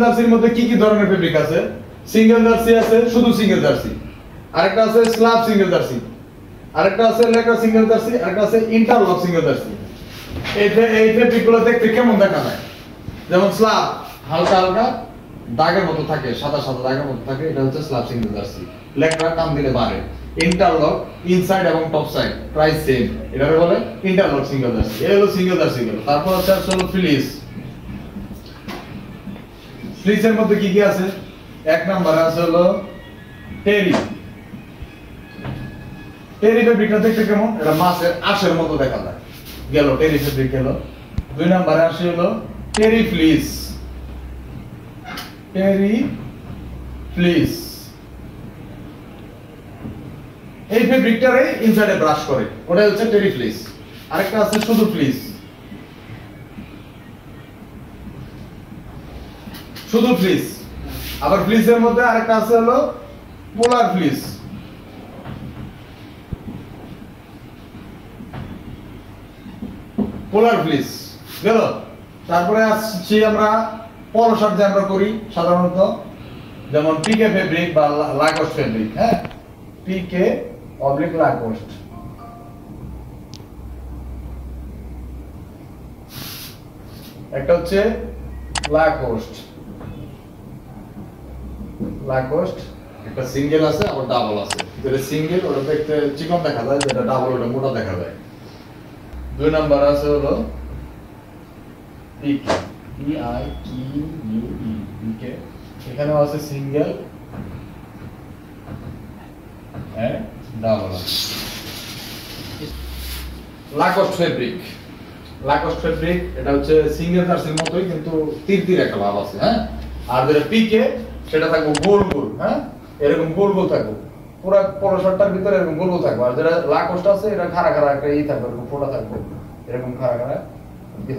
জার্সির মধ্যে কি কি ধরনের ফেব্রিক আছে? সিঙ্গেল জার্সি আছে, শুধু সিঙ্গেল জার্সি। আরেকটা আছে স্ল্যাব সিঙ্গেল জার্সি। আরেকটা আছে লেকার সিঙ্গেল জার্সি, আরেকটা আছে ইন্টারলক সিঙ্গেল জার্সি। এই ফেব্রিকগুলো দেখতে কেমন দেখা যায়? যেমন স্ল্যাব হালকা হালকা দাগের মতো থাকে, সাদা সাদা দাগের মতো থাকে, এটা হচ্ছে স্ল্যাব সিঙ্গেল জার্সি। লেকার টান দিলে বাড়ে। ইন্টারলক ইনসাইড এবং টপ সাইড প্রাইস সেম, এটাকে বলে ইন্টারলক সিঙ্গেল জার্সি। এই হলো সিঙ্গেল জার্সি গুলো। তারপর হচ্ছে ফ্লিস। ফ্লিসের মধ্যে কি কি আছে? এক নম্বরে আছে হলো টেরি। টেরি ফেব্রিকটা দেখতে কেমন? এটা মাছের আঁশের মতো দেখা যায়। গেল টেরি ফেব্রিক গেল। দুই নম্বরে আসে হলো টেরি ফ্লিস। টেরি ফ্লিস এই ফেব্রিকটারে ইনসাইডে ব্রাশ করে, ওটা হচ্ছে টেরি ফ্লিস। আরেকটা আছে শুধু ফ্লিস। শুধু ফ্লিস। আবার ফ্লিসের মধ্যে আরেকটা আছে হলো পোলার ফ্লিস। পোলার ফ্লিস গেল। তারপরে আসছি আমরা পলো শার্ট যে আমরা করি সাধারণত, যেমন পিকে ফেব্রিক বা লাগোস্ট ফেব্রিক। হ্যাঁ, পিকে অবলিক লাগোস্ট। একটা হচ্ছে লাগোস্ট। লাগোস্ট একটা সিঙ্গেল আছে, আবার ডাবল আছে। যেটা সিঙ্গেল ওটা দেখতে চিকন দেখা যায়, যেটা ডাবল ওটা মোটা দেখা যায়। দুই নাম্বার আছে হলো পিকে, PIQUE, পিকে। এখানেও আছে single and double. Lacoste fabric. Lacoste fabric এটা হচ্ছে সিঙ্গেল জার্সির মতোই, কিন্তু তীর তীর একটা ভাব আছে। হ্যাঁ, আর যেটা পিকে সেটা থাকবে গোল গোল। হ্যাঁ, এরকম গোল গোল থাকবে, পুরো পলো শার্টটার ভিতরে এরকম গোল গোল থাকবে। আর যেটা লাগোস্ট আছে এটা খাড়া খাড়া একটা থাকবে, এরকম ফোঁটা থাকবে, এরকম খাড়া খাড়া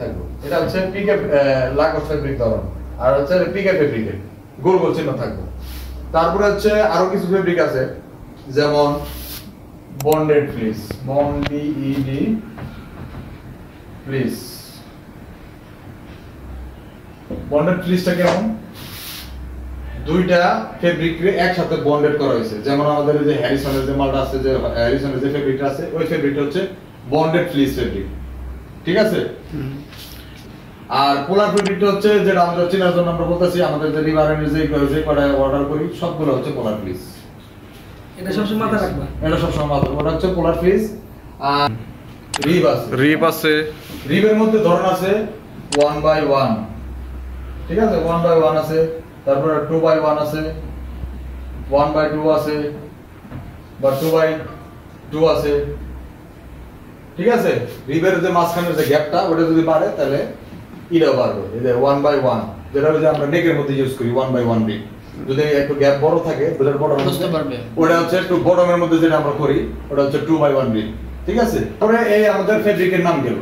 থাকবে। এটা হচ্ছে পিকে লাগোস্ট ফেব্রিক ধরন। আর হচ্ছে পিকে ফেব্রিকের গোল গোল চিহ্ন থাকবে। তারপরে হচ্ছে আরো কিছু ফেব্রিক আছে, যেমন bonded fleece. BONDED fleece. Bonded ফ্লিসটা কেমন? দুইটা ফেব্রিককে একসাথে বন্ডেড করা হয়েছে। যেমন আমাদের যে হ্যারিসনের যে মালটা আছে, যে হ্যারিসনের যে ফেব্রিকটা আছে, ওই ফেব্রিকটা হচ্ছে বন্ডেড ফ্লিস ফেব্রিক। ঠিক আছে? আর পোলার ফেব্রিকটা হচ্ছে যেটা আমরা চেনার জন্য আমরা বলতেছি, আমাদের যে রিভারের যে কটা অর্ডার করি সবগুলো হচ্ছে পোলার ফ্লিস। এটা সবসময় মাথা রাখবা, এটা সবসময় মাথা। ওটা হচ্ছে পোলার ফ্লিস। আর রিব আছে। রিবের মধ্যে ধরন আছে 1/1। ঠিক আছে, 1/1 আছে। তারপরে 2/1 আছে, 1/2 আছে, বা 2/2 আছে। ঠিক আছে, রিবের যে মাঝখানের যে গ্যাপটা ওটা যদি বাড়ে তাহলে এটাও বাড়বে। এই যে 1/1 যেটা হচ্ছে আমরা নেকের মধ্যে ইউজ করি, 1/1 রিব। যদি একটু গ্যাপ বড় থাকে, বুঝতে পারবে, ওটা হচ্ছে একটু বটমের মধ্যে যেটা আমরা করি ওটা হচ্ছে 2/1 রিব। ঠিক আছে, পরে এই আমাদের ফেব্রিকের নাম গেল।